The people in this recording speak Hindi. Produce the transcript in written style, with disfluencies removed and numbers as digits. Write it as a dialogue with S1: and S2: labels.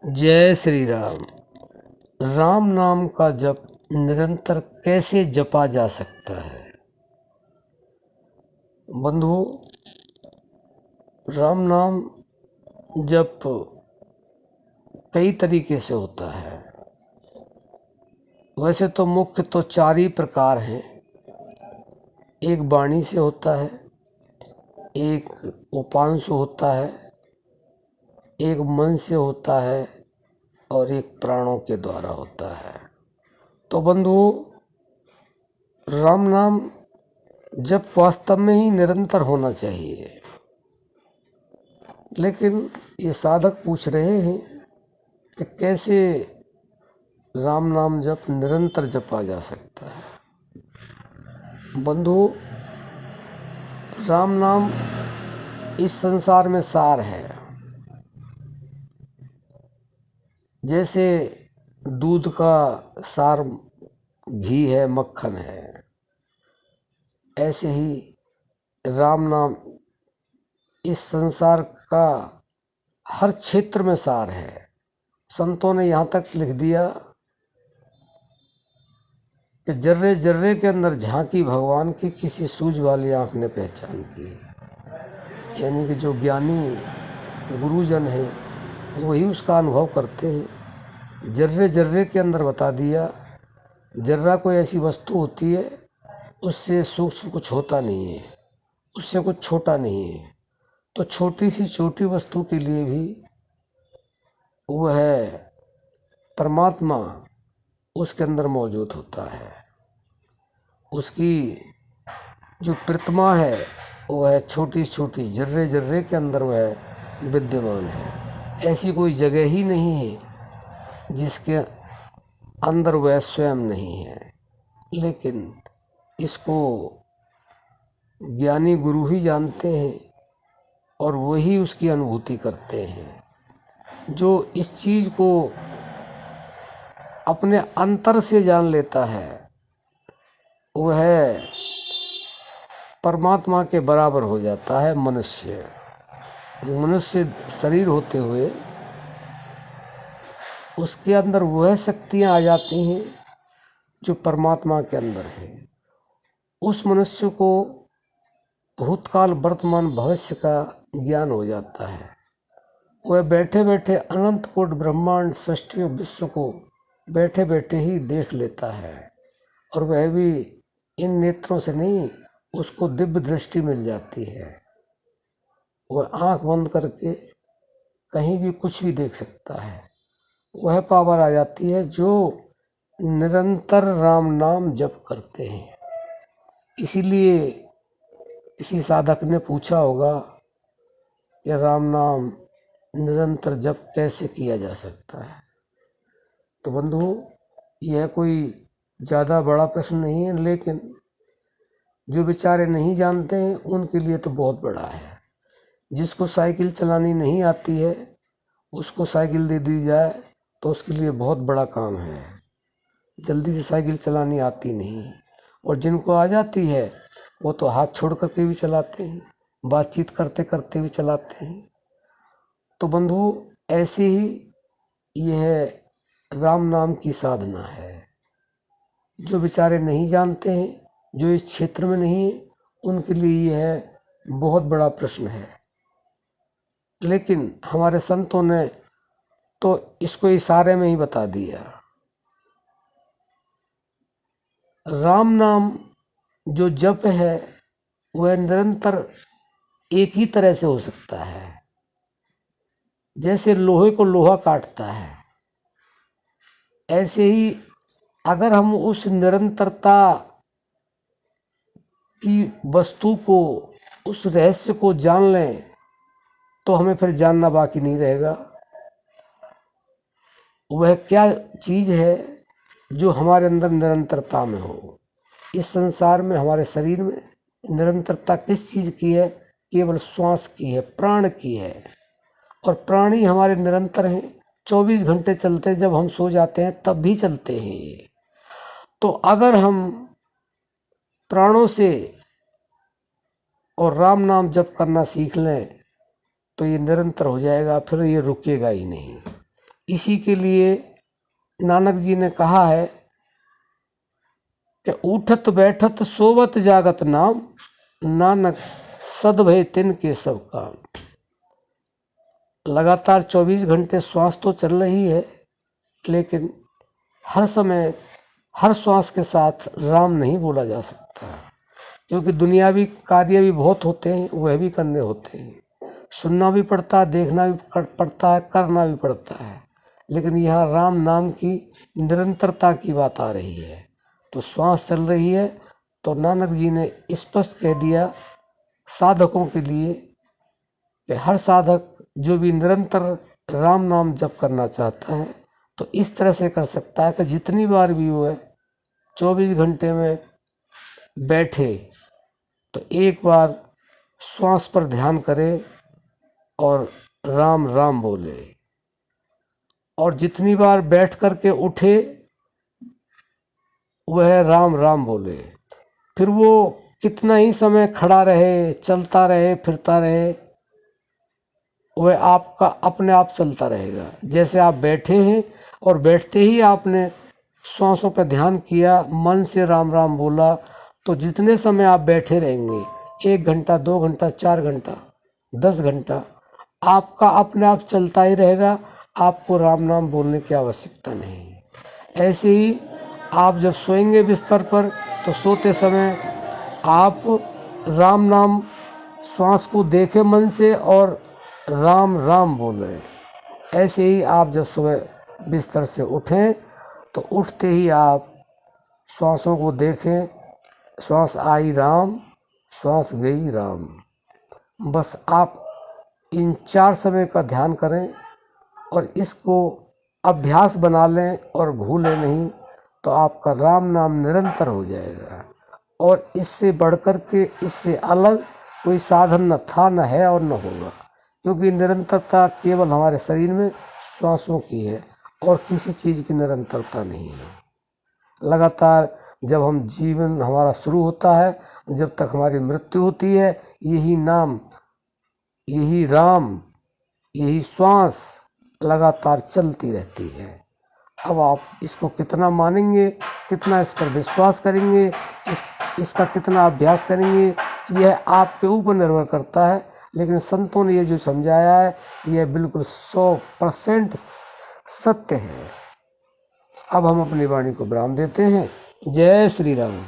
S1: जय श्री राम। राम नाम का जप निरंतर कैसे जपा जा सकता है? बंधुओं, राम नाम जप कई तरीके से होता है। वैसे तो मुख्य तो 4 ही प्रकार हैं। एक वाणी से होता है, एक उपांश से होता है, एक मन से होता है और एक प्राणों के द्वारा होता है। तो बंधुओं, राम नाम जप वास्तव में ही निरंतर होना चाहिए। लेकिन ये साधक पूछ रहे हैं कि कैसे राम नाम जप निरंतर जपा जा सकता है। बंधुओं, राम नाम इस संसार में सार है। जैसे दूध का सार घी है, मक्खन है, ऐसे ही राम नाम इस संसार का हर क्षेत्र में सार है। संतों ने यहाँ तक लिख दिया कि जर्रे जर्रे के अंदर झांकी भगवान की, किसी सूझ वाली आंख ने पहचान की। यानी कि जो ज्ञानी गुरुजन है वही उसका अनुभव करते हैं। जर्रे जर्रे के अंदर बता दिया। जर्रा कोई ऐसी वस्तु होती है, उससे सूक्ष्म कुछ होता नहीं है, उससे कुछ छोटा नहीं है। तो छोटी सी छोटी वस्तु के लिए भी वह परमात्मा उसके अंदर मौजूद होता है। उसकी जो प्रतिमा है वह छोटी छोटी जर्रे जर्रे के अंदर वह विद्यमान है। ऐसी कोई जगह ही नहीं है जिसके अंदर वह स्वयं नहीं है। लेकिन इसको ज्ञानी गुरु ही जानते हैं और वही उसकी अनुभूति करते हैं। जो इस चीज को अपने अंतर से जान लेता है वह परमात्मा के बराबर हो जाता है। मनुष्य शरीर होते हुए उसके अंदर वह शक्तियां आ जाती हैं जो परमात्मा के अंदर है। उस मनुष्य को भूतकाल वर्तमान भविष्य का ज्ञान हो जाता है। वह बैठे बैठे अनंत कोटि ब्रह्मांड सृष्टि विश्व को बैठे बैठे ही देख लेता है। और वह भी इन नेत्रों से नहीं, उसको दिव्य दृष्टि मिल जाती है। वह आंख बंद करके कहीं भी कुछ भी देख सकता है। वह पावर आ जाती है जो निरंतर राम नाम जप करते हैं। इसीलिए किसी साधक ने पूछा होगा कि राम नाम निरंतर जप कैसे किया जा सकता है। तो बंधुओं, यह कोई ज़्यादा बड़ा प्रश्न नहीं है, लेकिन जो बेचारे नहीं जानते हैं उनके लिए तो बहुत बड़ा है। जिसको साइकिल चलानी नहीं आती है उसको साइकिल दे दी जाए तो उसके लिए बहुत बड़ा काम है। जल्दी से साइकिल चलानी आती नहीं, और जिनको आ जाती है वो तो हाथ छोड़ करके भी चलाते हैं, बातचीत करते करते भी चलाते हैं। तो बंधुओं, ऐसे ही यह राम नाम की साधना है। जो बेचारे नहीं जानते हैं, जो इस क्षेत्र में नहीं है, उनके लिए यह बहुत बड़ा प्रश्न है। लेकिन हमारे संतों ने तो इसको इशारे में ही बता दिया। राम नाम जो जप है वह निरंतर एक ही तरह से हो सकता है। जैसे लोहे को लोहा काटता है, ऐसे ही अगर हम उस निरंतरता की वस्तु को, उस रहस्य को जान लें तो हमें फिर जानना बाकी नहीं रहेगा। वह क्या चीज है जो हमारे अंदर निरंतरता में हो। इस संसार में, हमारे शरीर में निरंतरता किस चीज की है? केवल श्वास की है, प्राण की है। और प्राण ही हमारे निरंतर हैं। 24 घंटे चलते हैं, जब हम सो जाते हैं तब भी चलते हैं। तो अगर हम प्राणों से और राम नाम जप करना सीख लें तो ये निरंतर हो जाएगा, फिर ये रुकेगा ही नहीं। इसी के लिए नानक जी ने कहा है कि उठत बैठत सोवत जागत नाम, नानक सद भय तिन के सब काम। लगातार 24 घंटे श्वास तो चल रही है, लेकिन हर समय हर श्वास के साथ राम नहीं बोला जा सकता, क्योंकि दुनियावी कार्य भी बहुत होते हैं, वह भी करने होते हैं। सुनना भी पड़ता है, देखना भी पड़ता है, करना भी पड़ता है, लेकिन यहाँ राम नाम की निरंतरता की बात आ रही है। तो श्वास चल रही है, तो नानक जी ने स्पष्ट कह दिया साधकों के लिए कि हर साधक जो भी निरंतर राम नाम जप करना चाहता है तो इस तरह से कर सकता है कि जितनी बार भी वो है 24 घंटे में बैठे तो एक बार श्वास पर ध्यान करे और राम राम बोले, और जितनी बार बैठ करके उठे वह राम राम बोले। फिर वो कितना ही समय खड़ा रहे, चलता रहे, फिरता रहे, वह आपका अपने आप चलता रहेगा। जैसे आप बैठे हैं और बैठते ही आपने श्वासों पर ध्यान किया, मन से राम राम बोला, तो जितने समय आप बैठे रहेंगे, 1 घंटा, 2 घंटा, 4 घंटा, 10 घंटा, आपका अपने आप चलता ही रहेगा, आपको राम नाम बोलने की आवश्यकता नहीं। ऐसे ही आप जब सोएंगे बिस्तर पर तो सोते समय आप राम नाम श्वास को देखें मन से और राम राम बोले। ऐसे ही आप जब सुबह बिस्तर से उठें तो उठते ही आप श्वासों को देखें, श्वास आई राम, श्वास गई राम। बस आप इन 4 समय का ध्यान करें और इसको अभ्यास बना लें और भूलें नहीं, तो आपका राम नाम निरंतर हो जाएगा। और इससे बढ़कर के, इससे अलग कोई साधन न था, न है और न होगा, क्योंकि निरंतरता केवल हमारे शरीर में श्वासों की है और किसी चीज़ की निरंतरता नहीं है। लगातार जब हम जीवन हमारा शुरू होता है, जब तक हमारी मृत्यु होती है, यही नाम, यही राम, यही श्वास लगातार चलती रहती है। अब आप इसको कितना मानेंगे, कितना इस पर विश्वास करेंगे, इसका कितना अभ्यास करेंगे, यह आपके ऊपर निर्भर करता है। लेकिन संतों ने ये जो समझाया है यह बिल्कुल 100% सत्य है। अब हम अपनी वाणी को विराम देते हैं। जय श्री राम।